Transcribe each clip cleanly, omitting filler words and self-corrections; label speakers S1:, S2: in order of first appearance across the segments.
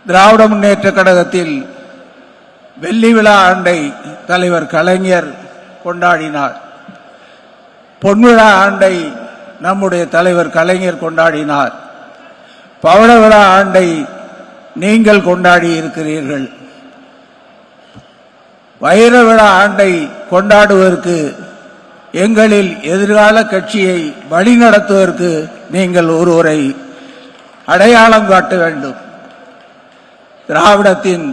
S1: திராவிட முன்னேற்ற கழகத்தில் வெள்ளி விழா ஆண்டை தலைவர் கலைஞர் கொண்டாடினார். பொன்விழா ஆண்டை நம்முடைய தலைவர் கலைஞர் கொண்டாடினார். பவள விழா ஆண்டை நீங்கள் கொண்டாடி இருக்கிறீர்கள். வைர விழா ஆண்டை கொண்டாடுவதற்கு எங்களில் எதிர்கால கட்சியை வழிநடத்துவதற்கு நீங்கள் ஒருவரை அடையாளம் காட்ட வேண்டும். திராவிடத்தின்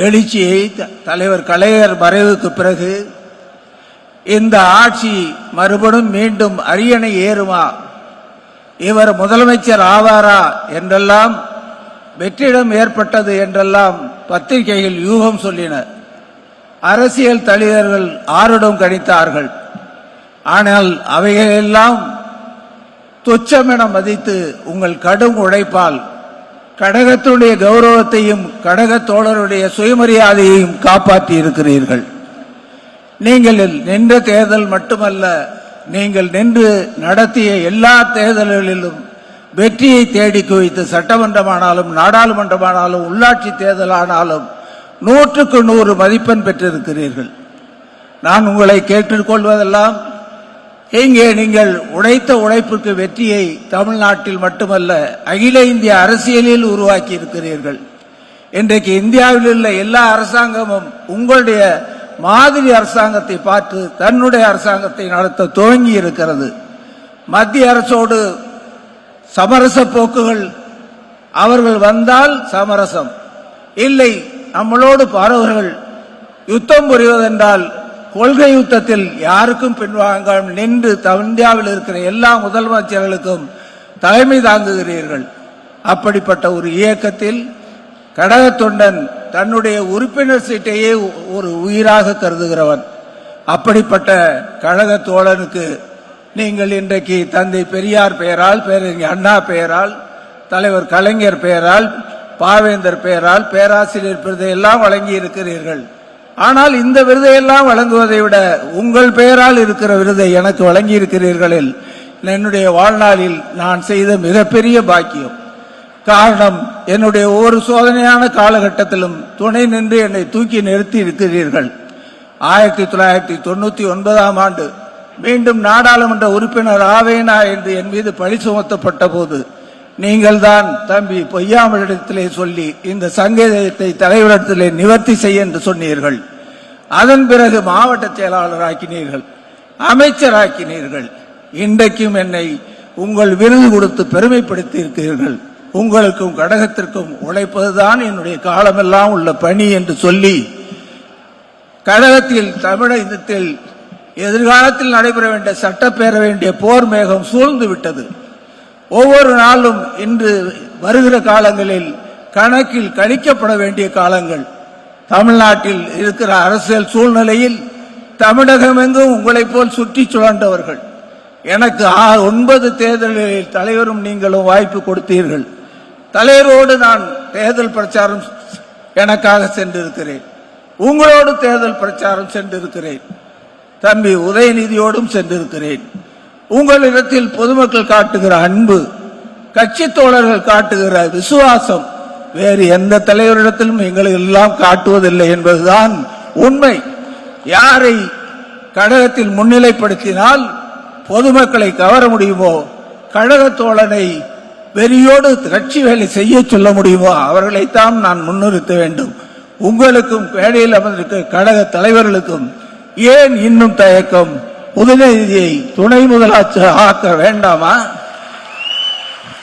S1: எழுச்சியை தலைவர் கலைஞர் மறைவுக்கு பிறகு இந்த ஆட்சி மறுபடியும் மீண்டும் அரியணை ஏறுமா, இவர் முதலமைச்சர் ஆவாரா என்றெல்லாம் வெற்றிடம் ஏற்பட்டது என்றெல்லாம் பத்திரிகைகள் யூகம் சொல்லினர். அரசியல் தலைவர்கள் ஆருடம் கணித்தார்கள். ஆனால் அவைகளெல்லாம் துச்சமென மதித்து உங்கள் கடும் உழைப்பால் கழகத்தினுடைய கௌரவத்தையும் கழக தோழருடைய சுயமரியாதையையும் காப்பாற்றி இருக்கிறீர்கள். நீங்கள் நின்ற தேர்தல் மட்டுமல்ல, நீங்கள் நின்று நடத்திய எல்லா தேர்தல்களிலும் வெற்றியை தேடி குவித்து சட்டமன்றமானாலும் நாடாளுமன்றமானாலும் உள்ளாட்சி தேர்தலானாலும் 100க்கு 100 மதிப்பெண் பெற்றிருக்கிறீர்கள். நான் உங்களை கேட்டுக்கொள்வதெல்லாம், இங்கே நீங்கள் உழைத்த உழைப்புக்கு வெற்றியை தமிழ்நாட்டில் மட்டுமல்ல அகில இந்திய அரசியலில் உருவாக்கி இருக்கிறீர்கள். இன்றைக்கு இந்தியாவில் உள்ள எல்லா அரசாங்கமும் உங்களுடைய மாதிரி அரசாங்கத்தை பார்த்து தன்னுடைய அரசாங்கத்தை நடத்த துவங்கி இருக்கிறது. மத்திய அரசோடு சமரச போக்குகள், அவர்கள் வந்தால் சமரசம், இல்லை நம்மளோடு பாரவர்கள் யுத்தம் புரிவதென்றால் கொள்கை யுத்தத்தில் யாருக்கும் பின்வாங்காமல் நின்று இந்தியாவில் இருக்கிற எல்லா முதலமைச்சர்களுக்கும் தலைமை தாங்குகிறீர்கள். அப்படிப்பட்ட ஒரு இயக்கத்தில் கழக தொண்டன் தன்னுடைய உறுப்பினர் சீட்டையே ஒரு உயிராக கருதுகிறவன். அப்படிப்பட்ட கழக தோழனுக்கு நீங்கள் இன்றைக்கு தந்தை பெரியார் பெயரால், பேரறிஞர் அண்ணா பெயரால், தலைவர் கலைஞர் பெயரால், பாவேந்தர் பெயரால் பேராசிரியர் விருதை எல்லாம் வழங்கி இருக்கிறீர்கள். ஆனால் இந்த விருதையெல்லாம் வழங்குவதை விட உங்கள் பெயரால் இருக்கிற விருதை எனக்கு வழங்கி இருக்கிறீர்களில் என்னுடைய வாழ்நாளில் நான் செய்த மிகப்பெரிய பாக்கியம். காரணம், என்னுடைய ஒவ்வொரு சோதனையான காலகட்டத்திலும் துணை நின்று என்னை தூக்கி நிறுத்தி இருக்கிறீர்கள். 1999ஆம் ஆண்டு மீண்டும் நாடாளுமன்ற உறுப்பினர் ஆவேனா என்று என் மீது பழி சுமத்தப்பட்ட போது நீங்கள் தான் தம்பி பொய்யாமலிடத்திலே சொல்லி இந்த சங்கேதத்தை தலைவரிடத்திலே நிவர்த்தி செய்ய என்று சொன்னீர்கள். அதன் பிறகு மாவட்ட செயலாளர் ஆக்கினீர்கள், அமைச்சராக்கினீர்கள். இன்றைக்கும் என்னை உங்கள் விருது கொடுத்து பெருமைப்படுத்தி இருக்கிறீர்கள். உங்களுக்கும் கழகத்திற்கும் உழைப்பதுதான் என்னுடைய காலமெல்லாம் உள்ள பணி என்று சொல்லி கழகத்தில் தமிழகத்தில் எதிர்காலத்தில் நடைபெற வேண்டிய சட்டப்பேற வேண்டிய போர் மேகம் சூழ்ந்து விட்டது. ஒவ்வொரு நாளும் இன்று வருகிற காலங்களில் கணக்கில் கணிக்கப்பட வேண்டிய காலங்கள். தமிழ்நாட்டில் இருக்கிற அரசியல் சூழ்நிலையில் தமிழகம் எங்கும் உங்களைப் போல் சுற்றி சுழன்றவர்கள். எனக்கு 9 தேர்தல்களில் தலைவரும் நீங்களும் வாய்ப்பு கொடுத்தீர்கள். தலைவரோடு நான் தேர்தல் பிரச்சாரம் எனக்காக சென்றிருக்கிறேன். உங்களோடு தேர்தல் பிரச்சாரம் சென்றிருக்கிறேன். தம்பி உதயநிதியோடும் சென்றிருக்கிறேன். உங்களிடத்தில் பொதுமக்கள் காட்டுகிற அன்பு, கட்சி தோழர்கள் காட்டுகிற விசுவாசம் வேறு எந்த தலைவரிடத்திலும் எங்களுக்கு எல்லாம் காட்டுவதில்லை என்பதுதான் உண்மை. யாரை கழகத்தில் முன்னிலைப்படுத்தினால் பொதுமக்களை கவர முடியுமோ, கழக தோழனை வெறியோடு கட்சி வேலை செய்ய சொல்ல முடியுமோ அவர்களைத்தான் நான் முன்னிறுத்த வேண்டும். உங்களுக்கும் வேலையில் அமர்ந்திருக்க கழக தலைவர்களுக்கும் ஏன் இன்னும் தயக்கம்? உதயநிதியை துணை முதலமைச்சர் ஆக்க வேண்டாமா?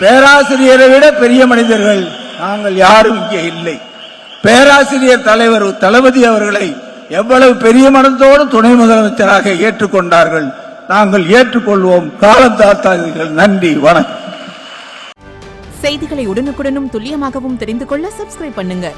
S1: பேராசிரியரை விட பெரிய மனிதர்கள் நாங்கள் யாரும் இங்கே இல்லை. பேராசிரியர் தலைவர் தளபதி அவர்களை எவ்வளவு பெரிய மனத்தோடு துணை முதலமைச்சராக ஏற்றுக்கொண்டார்கள். நாங்கள் ஏற்றுக்கொள்வோம். காலம் தாழ்த்தாதீர்கள். நன்றி, வணக்கம்.
S2: செய்திகளை உடனுக்குடனும் துல்லியமாகவும் தெரிந்து கொள்ள சப்ஸ்கிரைப் பண்ணுங்க.